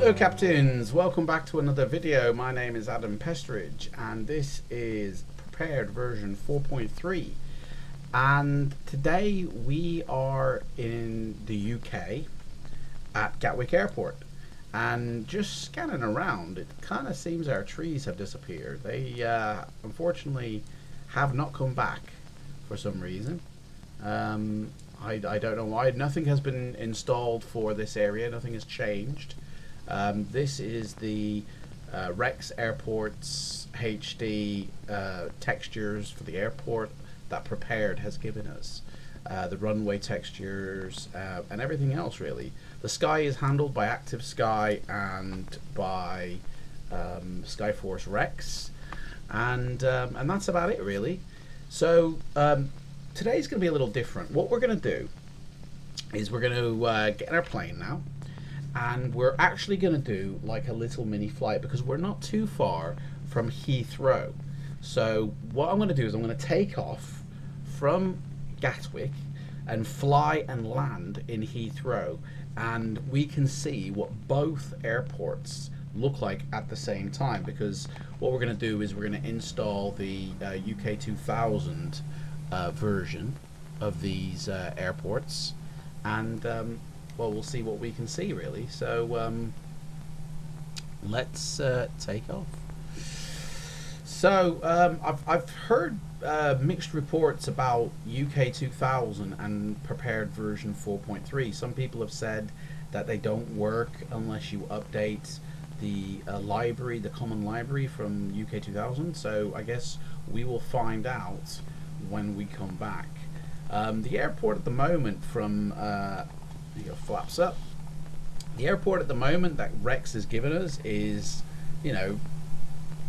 Hello Captains, welcome back to another video. My name is Adam Pestridge and this is prepared version 4.3, and today we are in the UK at Gatwick Airport, and just scanning around it kind of seems our trees have disappeared. They unfortunately have not come back for some reason. I don't know why. Nothing has been installed for this area, nothing has changed. This is the Rex Airport's HD textures for the airport that Prepared has given us. The runway textures and everything else really. The sky is handled by Active Sky and by Skyforce Rex, and that's about it really. So today's going to be a little different. What we're going to do is we're going to get in our plane now, and we're actually going to do like a little mini flight because we're not too far from Heathrow. So what I'm going to do is I'm going to take off from Gatwick and fly and land in Heathrow, and we can see what both airports look like at the same time, because what we're going to do is we're going to install the UK2000 version of these airports, and well, we'll see what we can see really. So let's take off. So I've heard mixed reports about UK2000 and Prepared version 4.3. Some people have said that they don't work unless you update the library, the common library from UK2000. So I guess we will find out when we come back. The airport at the moment from flaps up. The airport at the moment that Rex has given us is, you know,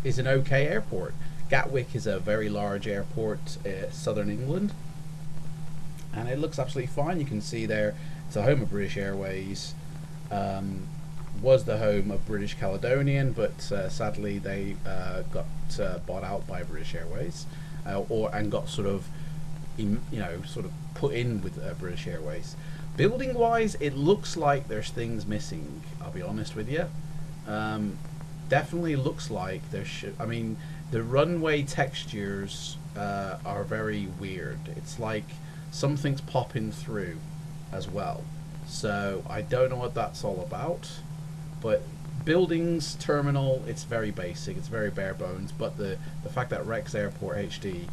is an okay airport. Gatwick is a very large airport, southern England, and it looks absolutely fine. You can see there it's a home of British Airways. Was the home of British Caledonian, but sadly they got bought out by British Airways, and got sort of put in with British Airways. Building wise, it looks like there's things missing, I'll be honest with you. Definitely looks like there should, I mean, the runway textures are very weird. It's like something's popping through as well. So I don't know what that's all about, but buildings, terminal, it's very basic, it's very bare bones, but the fact that Rex Airport HD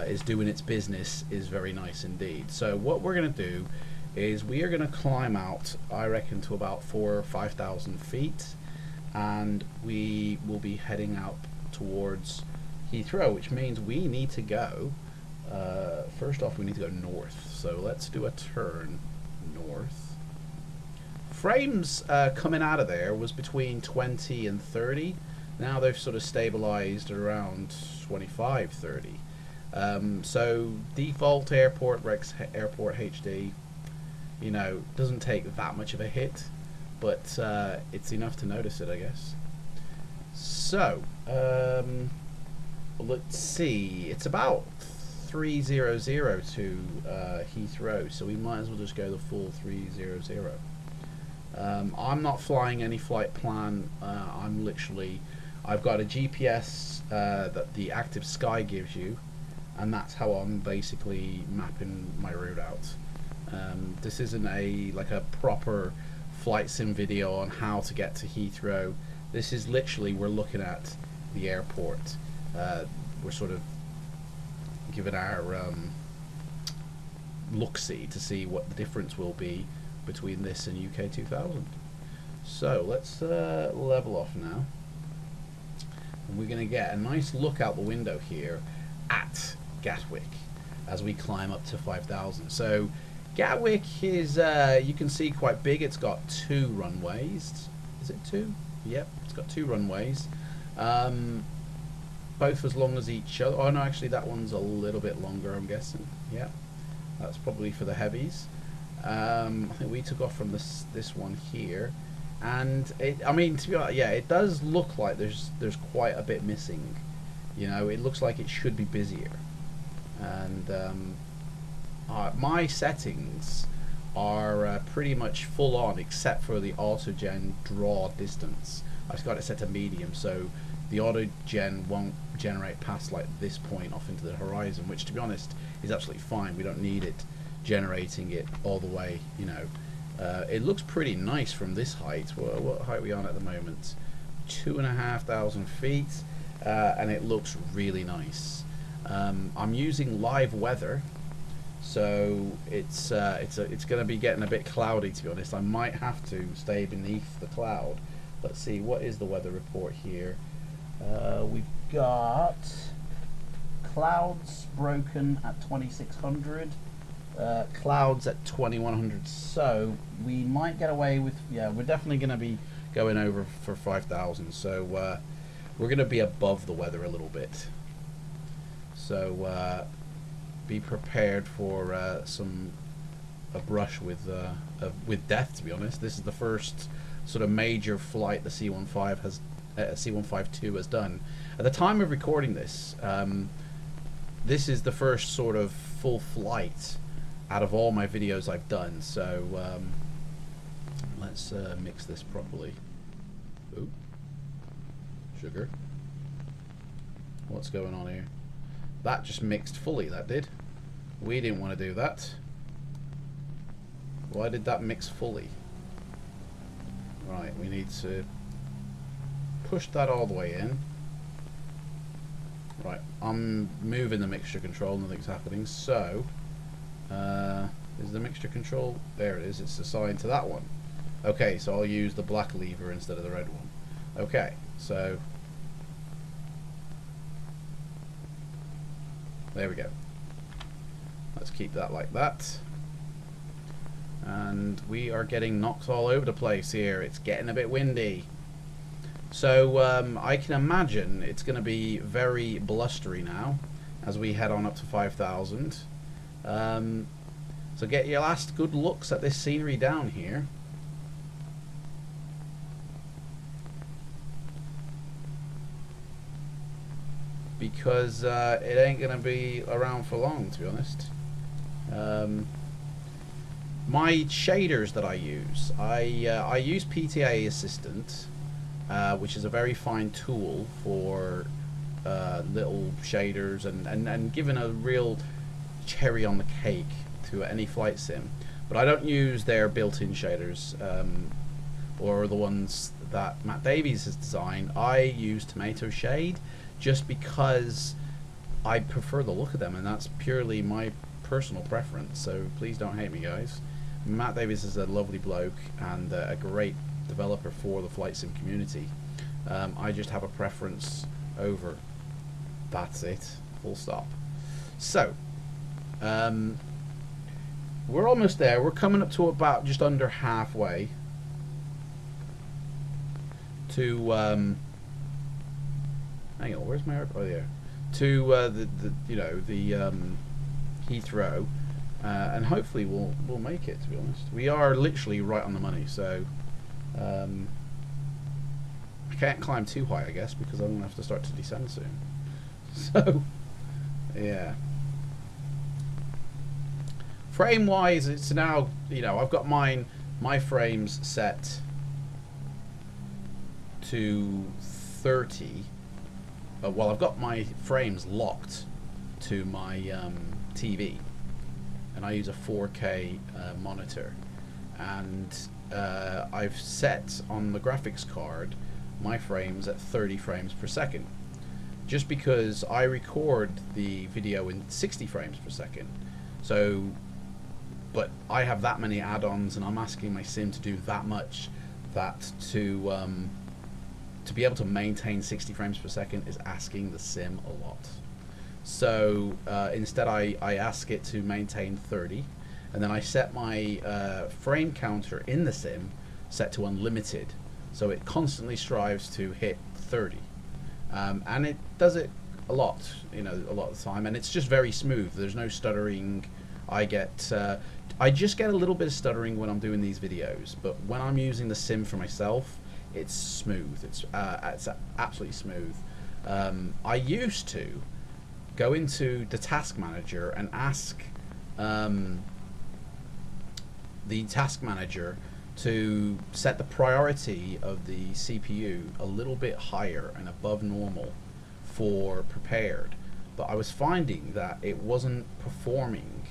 is doing its business is very nice indeed. So what we're going to do is we are going to climb out, I reckon, to about 4,000 or 5,000 feet, and we will be heading out towards Heathrow, which means we need to go, first off we need to go north. So let's do a turn north. Frames coming out of there was between 20 and 30. Now they've sort of stabilized around 25, 30. So default airport, Rex Airport HD, you know, doesn't take that much of a hit, but it's enough to notice it, I guess. So let's see, it's about 300 to Heathrow, so we might as well just go the full 300. I'm not flying any flight plan. I've got a GPS that the Active Sky gives you, and that's how I'm basically mapping my route out. This isn't like a proper flight sim video on how to get to Heathrow. This is literally, we're looking at the airport. We're sort of giving our look-see to see what the difference will be between this and UK2000. So let's level off now, and we're going to get a nice look out the window here at Gatwick as we climb up to 5,000. So Gatwick is, you can see, quite big. It's got 2 runways. Is it 2? Yep, it's got 2 runways. Both as long as each other. Oh no, actually that one's a little bit longer, I'm guessing. Yeah, that's probably for the heavies. I think we took off from this one here, and I mean, to be honest, yeah, it does look like there's quite a bit missing. You know, it looks like it should be busier, and my settings are pretty much full on, except for the auto-gen draw distance. I've got it set to medium, so the auto-gen won't generate past like this point off into the horizon, which to be honest is absolutely fine. We don't need it generating it all the way, you know. It looks pretty nice from this height. What height are we on at the moment? 2,500 feet, and it looks really nice. I'm using live weather, so it's going to be getting a bit cloudy, to be honest. I might have to stay beneath the cloud. Let's see, what is the weather report here? We've got clouds broken at 2,600. Clouds at 2,100, so we might get away with, yeah, we're definitely going to be going over for 5,000, so we're going to be above the weather a little bit, so be prepared for a brush with death, to be honest. This is the first sort of major flight the C152 has done. At the time of recording this, this is the first sort of full flight out of all my videos I've done, so let's mix this properly. Ooh, sugar. What's going on here? That just mixed fully, that did. We didn't want to do that. Why did that mix fully? Right, we need to push that all the way in. Right, I'm moving the mixture control, nothing's happening, so is the mixture control? There it is, it's assigned to that one. Okay, so I'll use the black lever instead of the red one. Okay, so there we go. Let's keep that like that. And we are getting knocked all over the place here. It's getting a bit windy. So I can imagine it's going to be very blustery now as we head on up to 5,000. So get your last good looks at this scenery down here. Because it ain't going to be around for long, to be honest. My shaders that I use, I use PTA Assistant, which is a very fine tool for little shaders and giving a real cherry on the cake to any flight sim. But I don't use their built-in shaders or the ones that Matt Davies has designed. I use Tomato Shade just because I prefer the look of them, and that's purely my personal preference, so please don't hate me, guys. Matt Davies is a lovely bloke and a great developer for the flight sim community. I just have a preference over. That's it, full stop. So we're almost there. We're coming up to about just under halfway to hang on, where's my airport? Oh, yeah, to the Heathrow, and hopefully we'll make it, to be honest. We are literally right on the money, so I can't climb too high, I guess, because I'm going to have to start to descend soon. So, yeah. Frame-wise, it's now, I've got my frames set to 30. Well, I've got my frames locked to my TV, and I use a 4K monitor, and I've set on the graphics card my frames at 30 frames per second, just because I record the video in 60 frames per second. So, but I have that many add-ons, and I'm asking my sim to do that much, that to be able to maintain 60 frames per second is asking the sim a lot. So instead I ask it to maintain 30, and then I set my frame counter in the sim set to unlimited, so it constantly strives to hit 30, and it does it a lot of the time, and it's just very smooth. There's no stuttering. I just get a little bit of stuttering when I'm doing these videos, but when I'm using the sim for myself, it's smooth. It's absolutely smooth. I used to go into the task manager and ask the the task manager to set the priority of the CPU a little bit higher and above normal for prepared, but I was finding that it wasn't performing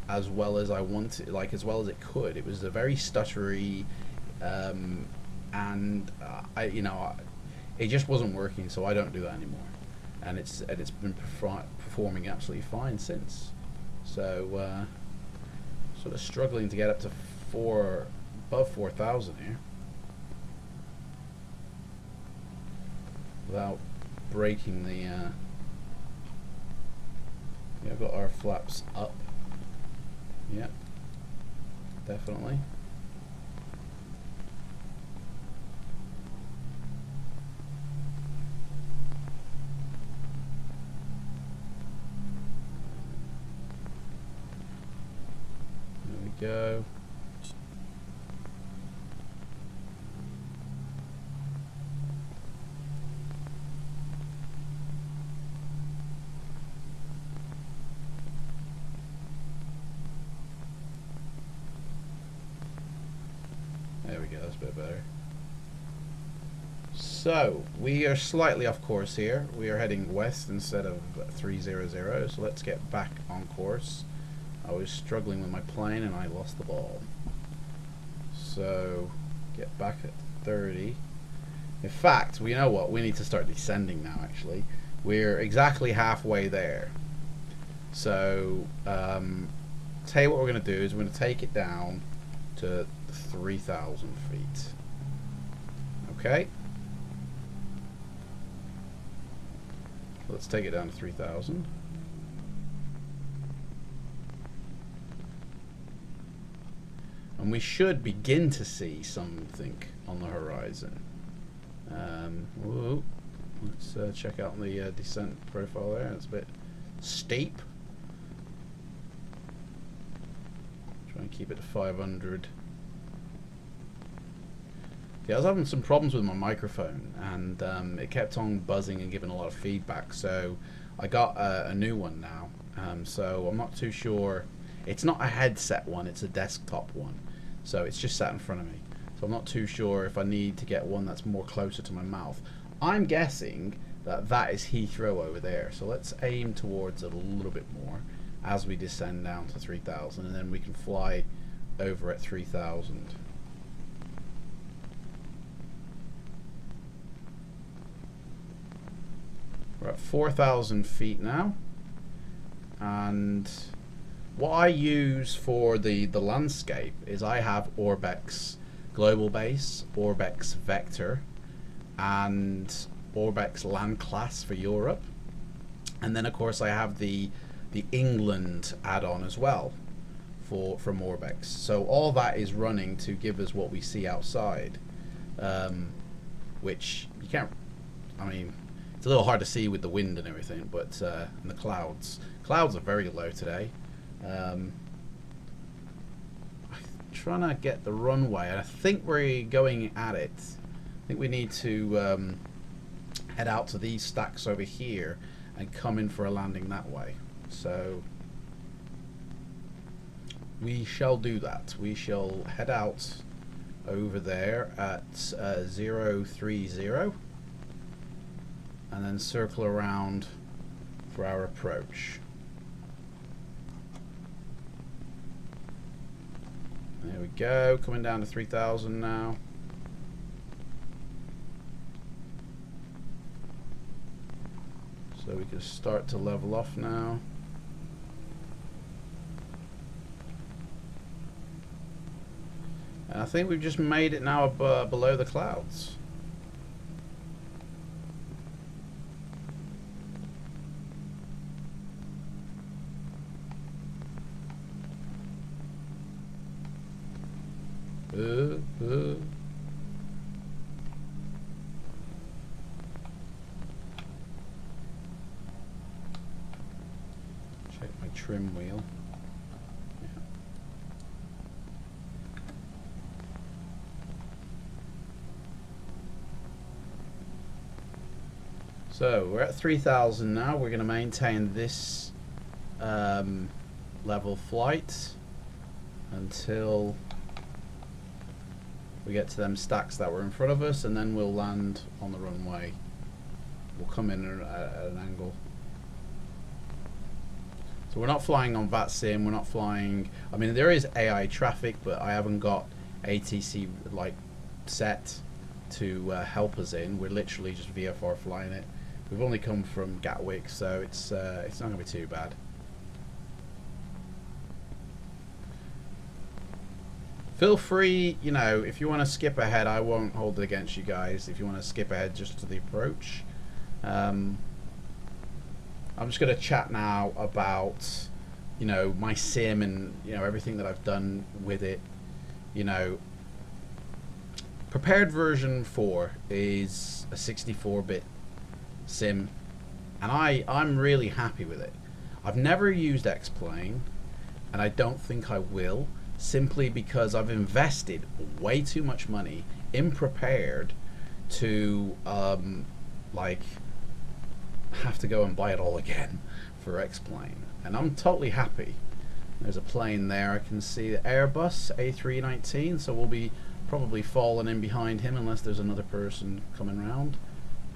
as well as I wanted, like as well as it could. It was a very stuttery, and it just wasn't working. So I don't do that anymore, and it's been performing absolutely fine since. So sort of struggling to get up to above 4,000 here without breaking the. Yeah, I've got our flaps up. Yeah, definitely. There we go. There we go, that's a bit better. So, we are slightly off course here. We are heading west instead of 300, so let's get back on course. I was struggling with my plane and I lost the ball. So, get back at 30. In fact, you know what? We need to start descending now, actually. We're exactly halfway there. So, tell you what we're going to do is we're going to take it down to 3,000 feet. Okay. Let's take it down to 3,000. And we should begin to see something on the horizon. Whoa. Let's check out the descent profile there. It's a bit steep. Try and keep it to 500. Yeah, I was having some problems with my microphone, and it kept on buzzing and giving a lot of feedback. So I got a new one now. So I'm not too sure. It's not a headset one; it's a desktop one. So it's just sat in front of me. So I'm not too sure if I need to get one that's more closer to my mouth. I'm guessing that that is Heathrow over there. So let's aim towards it a little bit more as we descend down to 3,000, and then we can fly over at 3,000. We're at 4,000 feet now, and what I use for the landscape is I have ORBX Global Base, ORBX Vector, and ORBX Land Class for Europe, and then of course I have the England add-on as well from ORBX. So all that is running to give us what we see outside, which you can't. I mean, it's a little hard to see with the wind and everything, but and the clouds are very low today. I'm trying to get the runway, and I think we're going at it. I think we need to head out to these stacks over here and come in for a landing that way. So we shall do that. We shall head out over there at 030 and then circle around for our approach. There we go, coming down to 3,000 now. So we can start to level off now. And I think we've just made it now below the clouds. Check my trim wheel. Yeah. So we're at 3,000 now. We're going to maintain this level flight until we get to them stacks that were in front of us, and then we'll land on the runway. We'll come in at an angle. So we're not flying on VATSIM, we're not flying, I mean there is AI traffic, but I haven't got ATC like set to help us in. We're literally just VFR flying it. We've only come from Gatwick, so it's not going to be too bad. Feel free, you know, if you want to skip ahead, I won't hold it against you guys. If you want to skip ahead just to the approach. I'm just going to chat now about, you know, my sim and, you know, everything that I've done with it. You know, prepared version 4 is a 64-bit sim, and I'm really happy with it. I've never used X-Plane, and I don't think I will, simply because I've invested way too much money in prepared to like have to go and buy it all again for X-Plane, and I'm totally happy. There's a plane there. I can see the Airbus A319, so we'll be probably falling in behind him unless there's another person coming around.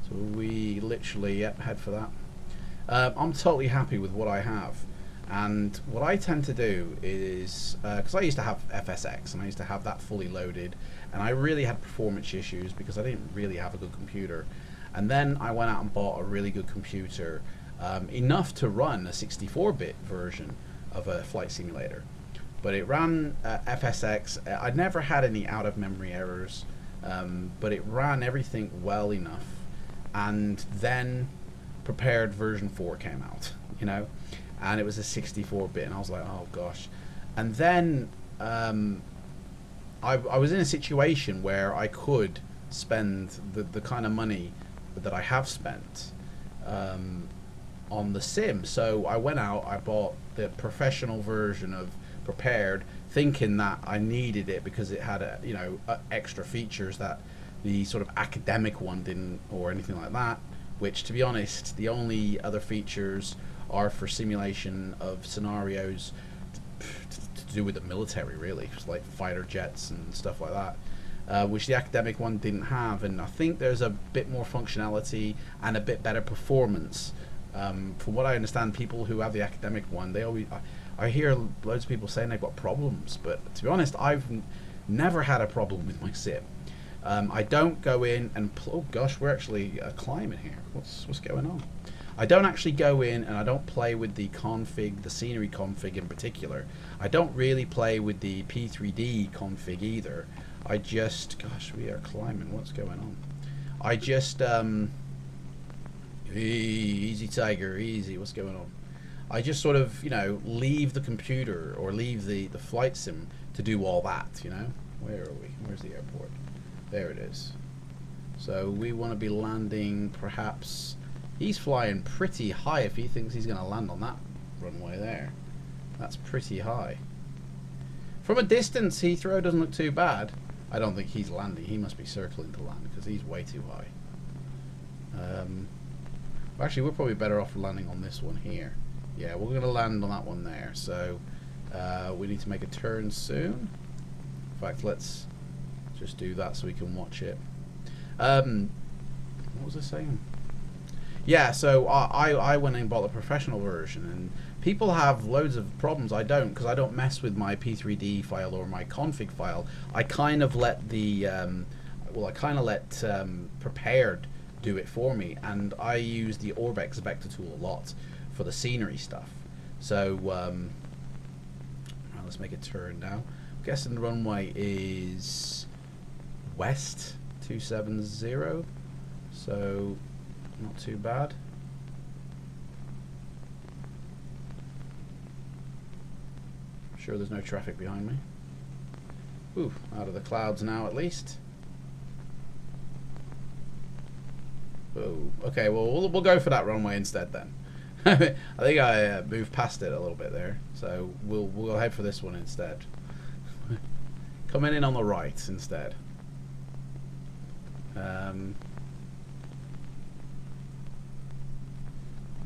So we literally, yep, head for that. I'm totally happy with what I have. And what I tend to do is, because I used to have FSX and I used to have that fully loaded, and I really had performance issues because I didn't really have a good computer. And then I went out and bought a really good computer, enough to run a 64-bit version of a flight simulator. But it ran FSX. I never had any out-of-memory errors, but it ran everything well enough. And then prepared version 4 came out, you know, and it was a 64-bit, and I was like, oh gosh. And then I was in a situation where I could spend the kind of money that I have spent on the sim. So I went out, I bought the professional version of prepared, thinking that I needed it because it had you know, extra features that the sort of academic one didn't, or anything like that, which, to be honest, the only other features are for simulation of scenarios to do with the military, really, just like fighter jets and stuff like that, which the academic one didn't have. And I think there's a bit more functionality and a bit better performance. From what I understand, people who have the academic one, they always, I hear loads of people saying they've got problems, but to be honest, I've never had a problem with my sim. I don't go in and oh gosh, we're actually climbing here. What's going on? I don't actually go in and I don't play with the config, the scenery config in particular. I don't really play with the P3D config either. I just, gosh, we are climbing. What's going on? I just easy tiger, easy. What's going on? I just sort of, you know, leave the computer or leave the flight sim to do all that, you know. Where are we? Where's the airport? There it is. So we want to be landing, perhaps. He's flying pretty high if he thinks he's going to land on that runway there. That's pretty high. From a distance, Heathrow doesn't look too bad. I don't think he's landing. He must be circling to land because he's way too high. Actually, we're probably better off landing on this one here. Yeah, we're going to land on that one there. So we need to make a turn soon. In fact, let's just do that so we can watch it. What was I saying? Yeah, so I went and bought the professional version, and people have loads of problems. I don't, because I don't mess with my P3D file or my config file. I kind of let the prepared do it for me, and I use the ORBX vector tool a lot for the scenery stuff. So let's make a turn now. I'm guessing the runway is west 270, so not too bad. Sure there's no traffic behind me. Ooh, out of the clouds now at least. Oh, okay, well we'll go for that runway instead then. I think I moved past it a little bit there, so we'll head for this one instead. Coming in on the right instead.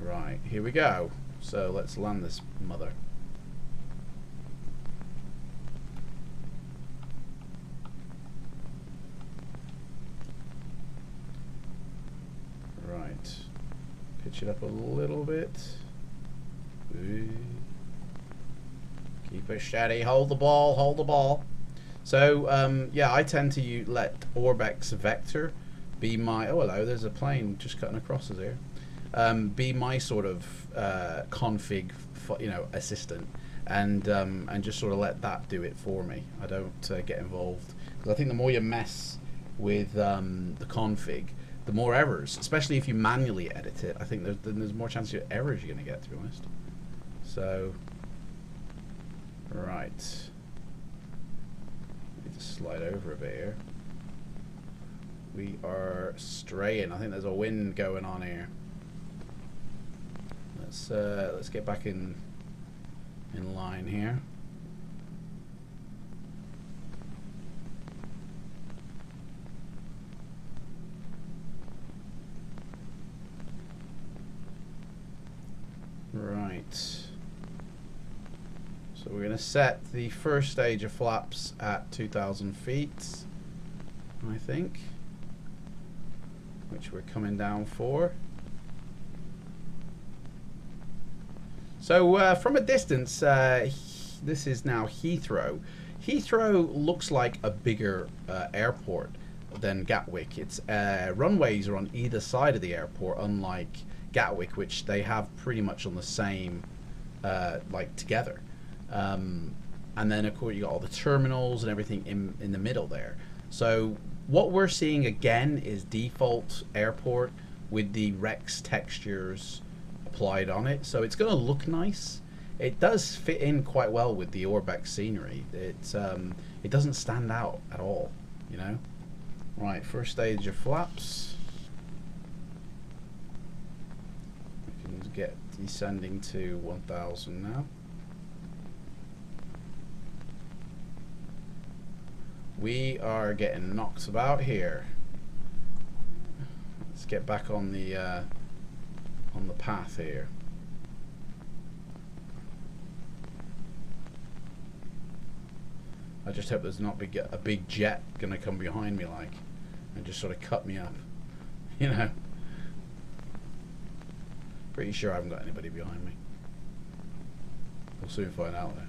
Right, here we go. So let's land this mother. pitch it up a little bit. Keep it steady. Hold the ball. Hold the ball. So yeah, I tend to let ORBX Vector be my. Oh hello, there's a plane just cutting across us here. Be my sort of config, assistant, and just sort of let that do it for me. I don't get involved, because I think the more you mess with the config, the more errors, especially if you manually edit it. I think there's more chance of errors you're going to get, to be honest. So, right. Let me just slide over a bit here. We are straying. I think there's a wind going on here. Let's get back in line here. Right. So we're going to set the first stage of flaps at 2,000 feet, I think, which we're coming down for. So from a distance, this is now Heathrow. Heathrow looks like a bigger airport than Gatwick. Its runways are on either side of the airport, unlike Gatwick, which they have pretty much on the same, like together. And then of course you got all the terminals and everything in the middle there. So what we're seeing again is default airport with the Rex textures applied on it. So it's going to look nice. It does fit in quite well with the ORBX scenery. It doesn't stand out at all, you know. Right, first stage of flaps. We can get descending to 1,000 now. We are getting knocked about here. Let's get back on the path here. I just hope there's not a big jet gonna come behind me and just sort of cut me up, you know. Pretty sure I haven't got anybody behind me. We'll soon find out though.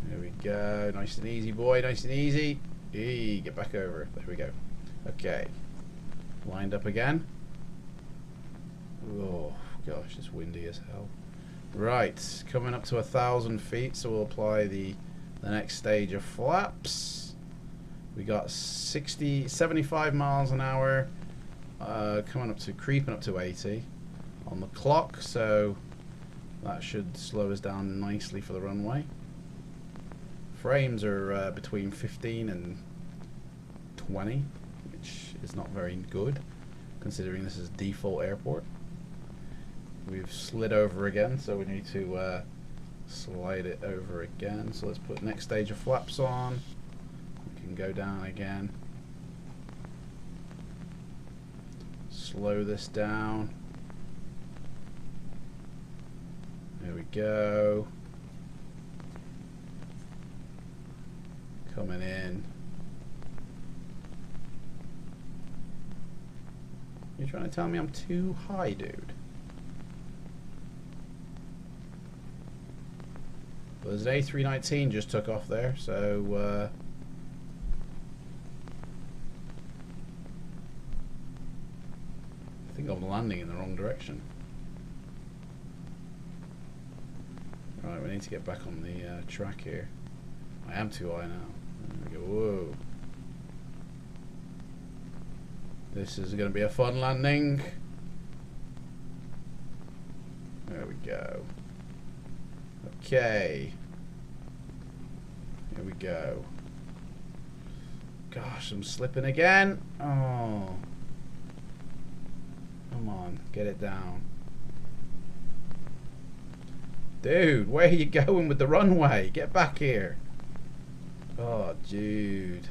There we go, nice and easy, boy, nice and easy. Hey, get back over. There we go. Okay, lined up again. Oh gosh, it's windy as hell. Right, coming up to 1,000 feet, so we'll apply the next stage of flaps. We got 75 miles an hour, creeping up to 80 on the clock, so that should slow us down nicely for the runway. Frames are between 15 and 20, which is not very good considering this is default airport. We've slid over again, so we need to slide it over again. So let's put next stage of flaps on. We can go down again. Slow this down. There we go. Coming in. You're trying to tell me I'm too high, dude? Well, there's an A319 just took off there, so I think I'm landing in the wrong direction. Right, we need to get back on the track here. I am too high now. There we go. Whoa. This is going to be a fun landing. There we go. Okay. Here we go. Gosh, I'm slipping again. Oh. Come on, get it down. Dude, where are you going with the runway? Get back here. Oh, dude.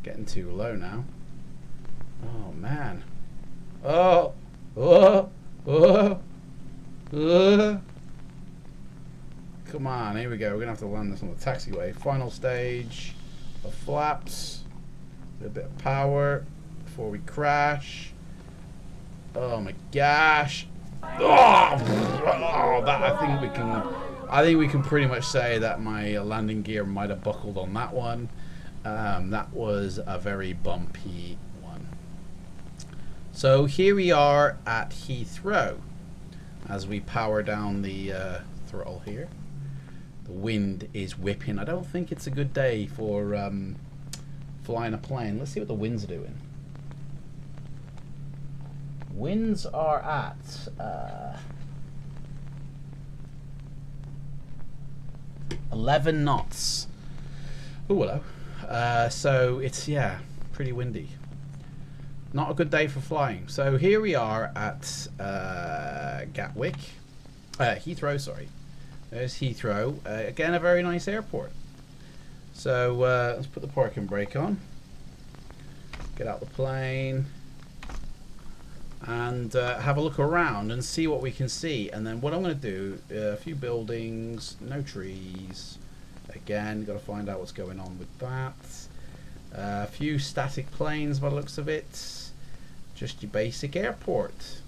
Getting too low now. Oh, man. Oh. Oh. Oh. Oh. Come on, here we go. We're going to have to land this on the taxiway. Final stage. the flaps, a bit of power before we crash. Oh my gosh! Oh, that I think we can pretty much say that my landing gear might have buckled on that one. That was a very bumpy one. So here we are at Heathrow as we power down the throttle here. The wind is whipping. I don't think it's a good day for flying a plane. Let's see what the winds are doing. Winds are at 11 knots. Oh, hello. So it's, yeah, pretty windy. Not a good day for flying. So here we are at Gatwick. Heathrow, sorry. There's Heathrow. Again, a very nice airport. So let's put the parking brake on. Get out the plane. And have a look around and see what we can see. And then what I'm going to do, a few buildings, no trees. Again, got to find out what's going on with that. A few static planes by the looks of it. Just your basic airport.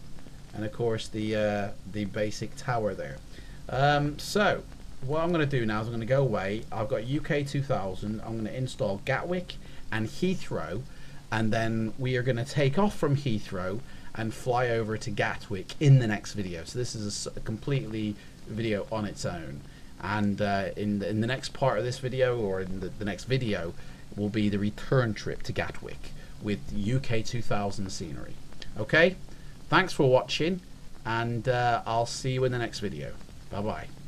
And of course the basic tower there. So what I'm going to do now is I'm going to go away. I've got UK2000. I'm going to install Gatwick and Heathrow. And then we are going to take off from Heathrow and fly over to Gatwick in the next video. So this is a completely video on its own. And in the next part of this video, or in the next video, will be the return trip to Gatwick with UK2000 scenery. Okay, thanks for watching, and I'll see you in the next video. Bye bye.